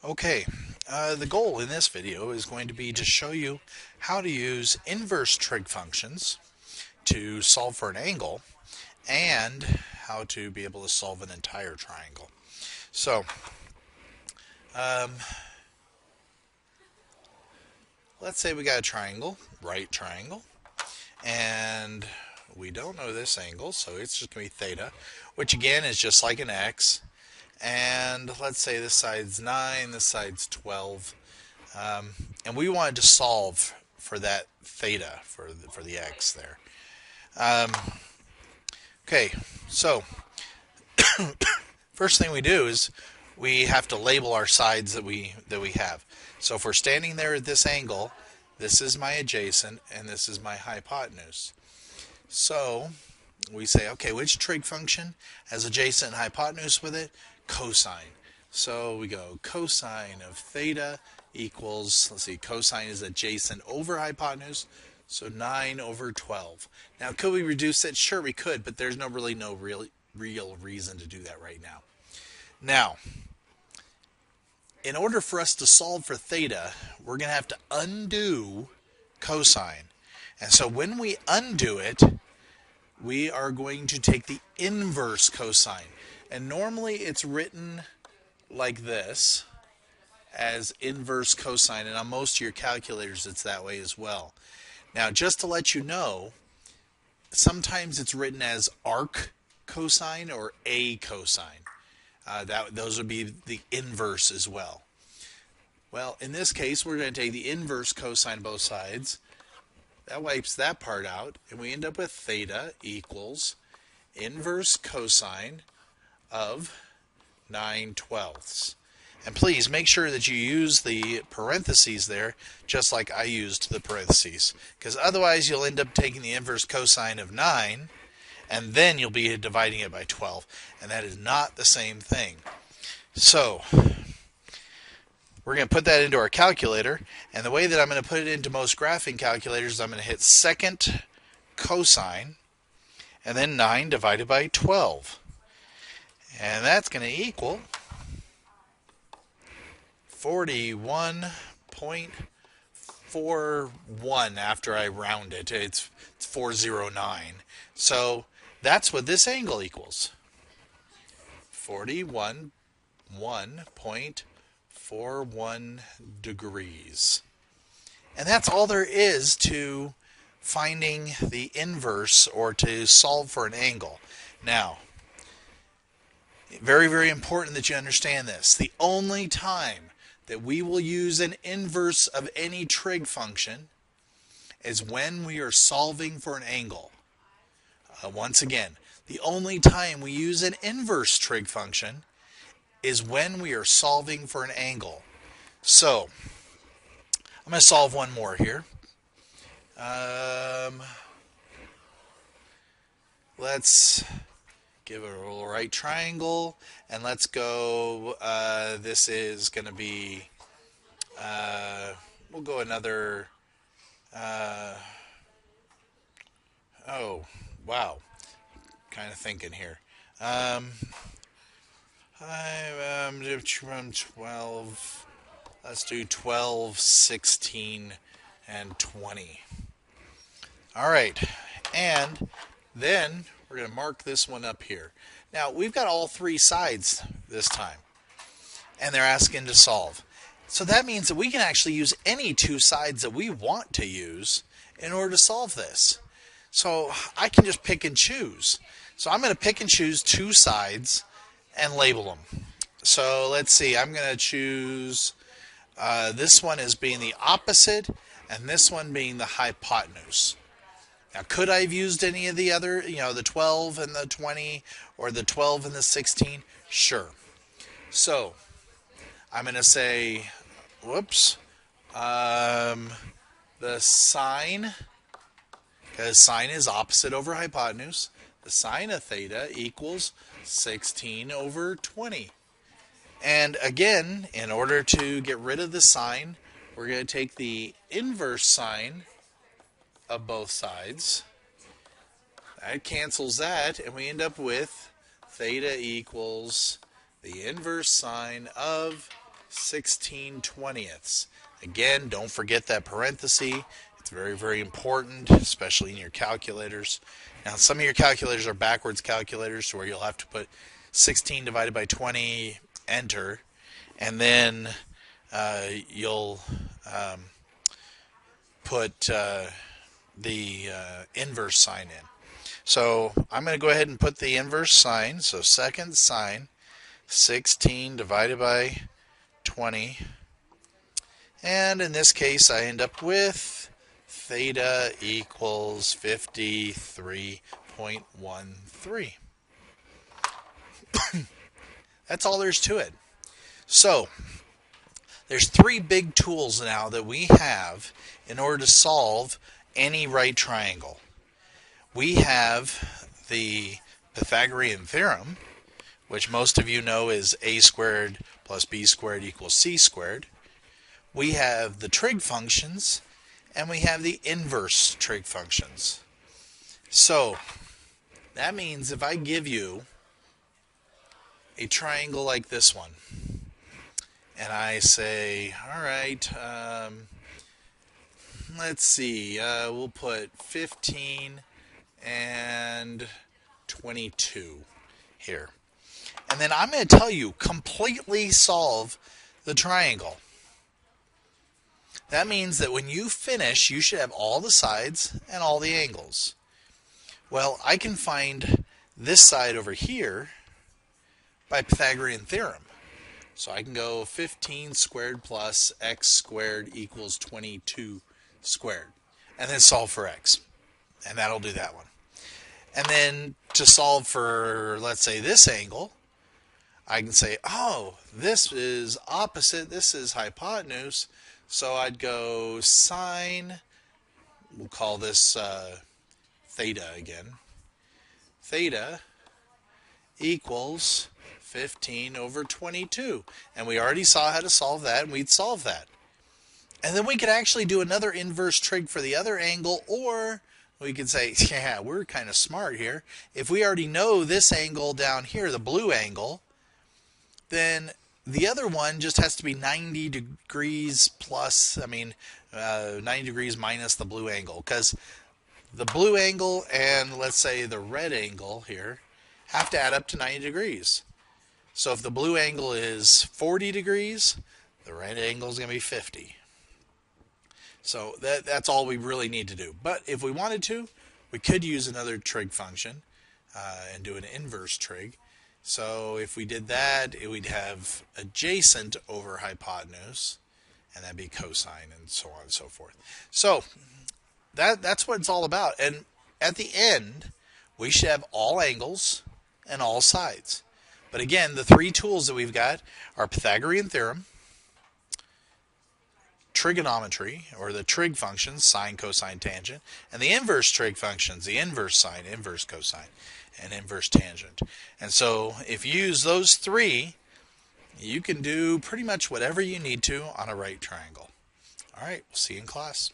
Okay, the goal in this video is going to be to show you how to use inverse trig functions to solve for an angle and how to be able to solve an entire triangle. So, um, let's say we got a triangle, right triangle, and we don't know this angle, so it's just going to be theta, which again is just like an x. And let's say this side's 9, this side's 12. And we wanted to solve for that theta, for the x there. Okay, so first thing we do is we have to label our sides that we have. So if we're standing there at this angle, this is my adjacent and this is my hypotenuse. So we say, okay, which trig function has adjacent and hypotenuse with it? Cosine. So we go cosine of theta equals, let's see, cosine is adjacent over hypotenuse, so 9 over 12. Now, could we reduce it? Sure, we could, but there's no real reason to do that right now. Now, in order for us to solve for theta, we're going to have to undo cosine. And so when we undo it, we are going to take the inverse cosine. And normally it's written like this, as inverse cosine, and on most of your calculators it's that way as well. Now, just to let you know, sometimes it's written as arc cosine or a cosine. Those would be the inverse as well. Well, in this case, we're going to take the inverse cosine both sides. That wipes that part out, and we end up with theta equals inverse cosine of 9/12. And please make sure that you use the parentheses there just like I used the parentheses, because otherwise you'll end up taking the inverse cosine of 9 and then you'll be dividing it by 12, and that is not the same thing. So we're going to put that into our calculator, and the way that I'm going to put it into most graphing calculators is I'm going to hit second cosine and then 9 divided by 12. And that's going to equal 41.41 after I round it. It's 409. So that's what this angle equals. 41.41 degrees. And that's all there is to finding the inverse or to solve for an angle. Now, very, very important that you understand this. The only time that we will use an inverse of any trig function is when we are solving for an angle. Once again, the only time we use an inverse trig function is when we are solving for an angle. So, I'm going to solve one more here. Let's give it a little right triangle, and let's go, this is going to be, we'll go another, oh, wow, kind of thinking here. I'm 12, let's do 12, 16, and 20. All right, and then we're going to mark this one up here. Now, we've got all three sides this time, and they're asking to solve. So that means that we can actually use any two sides that we want to use in order to solve this. So I can just pick and choose. So I'm going to pick and choose two sides and label them. So let's see, I'm going to choose this one as being the opposite and this one being the hypotenuse. Now, could I have used any of the other, the 12 and the 20 or the 12 and the 16? Sure. So, I'm going to say, whoops, the sine, because sine is opposite over hypotenuse, the sine of theta equals 16 over 20. And again, in order to get rid of the sine, we're going to take the inverse sine of both sides. That cancels that, and we end up with theta equals the inverse sine of 16/20. Again, don't forget that parenthesis. It's very, very important, especially in your calculators. Now, some of your calculators are backwards calculators, where you'll have to put 16 divided by 20, enter, and then you'll put the inverse sign in. So I'm going to go ahead and put the inverse sign. So second sign, 16 divided by 20. And in this case, I end up with theta equals 53.13. That's all there's to it. So there's three big tools now that we have in order to solve any right triangle. We have the Pythagorean theorem, which most of you know is a squared plus b squared equals c squared. We have the trig functions, and we have the inverse trig functions. So that means if I give you a triangle like this one, and I say, all right, let's see, we'll put 15 and 22 here. And then I'm going to tell you, completely solve the triangle. That means that when you finish, you should have all the sides and all the angles. Well, I can find this side over here by Pythagorean theorem. So I can go 15 squared plus x squared equals 22 squared. And then solve for x. And that'll do that one. And then to solve for, let's say, this angle, I can say, oh, this is opposite, this is hypotenuse. So I'd go sine, we'll call this theta again. Theta equals 15 over 22. And we already saw how to solve that, and we'd solve that. And then we could actually do another inverse trig for the other angle, or we could say, yeah, we're kind of smart here. If we already know this angle down here, the blue angle, then the other one just has to be 90 degrees plus, 90 degrees minus the blue angle. Because the blue angle and, let's say, the red angle here have to add up to 90 degrees. So if the blue angle is 40 degrees, the red angle is going to be 50. So that's all we really need to do. But if we wanted to, we could use another trig function and do an inverse trig. So if we did that, we'd have adjacent over hypotenuse, and that'd be cosine, and so on and so forth. So that's what it's all about. And at the end, we should have all angles and all sides. But again, the three tools that we've got are Pythagorean theorem, trigonometry, or the trig functions, sine, cosine, tangent, and the inverse trig functions, the inverse sine, inverse cosine, and inverse tangent. And so if you use those three, you can do pretty much whatever you need to on a right triangle. All right, we'll see you in class.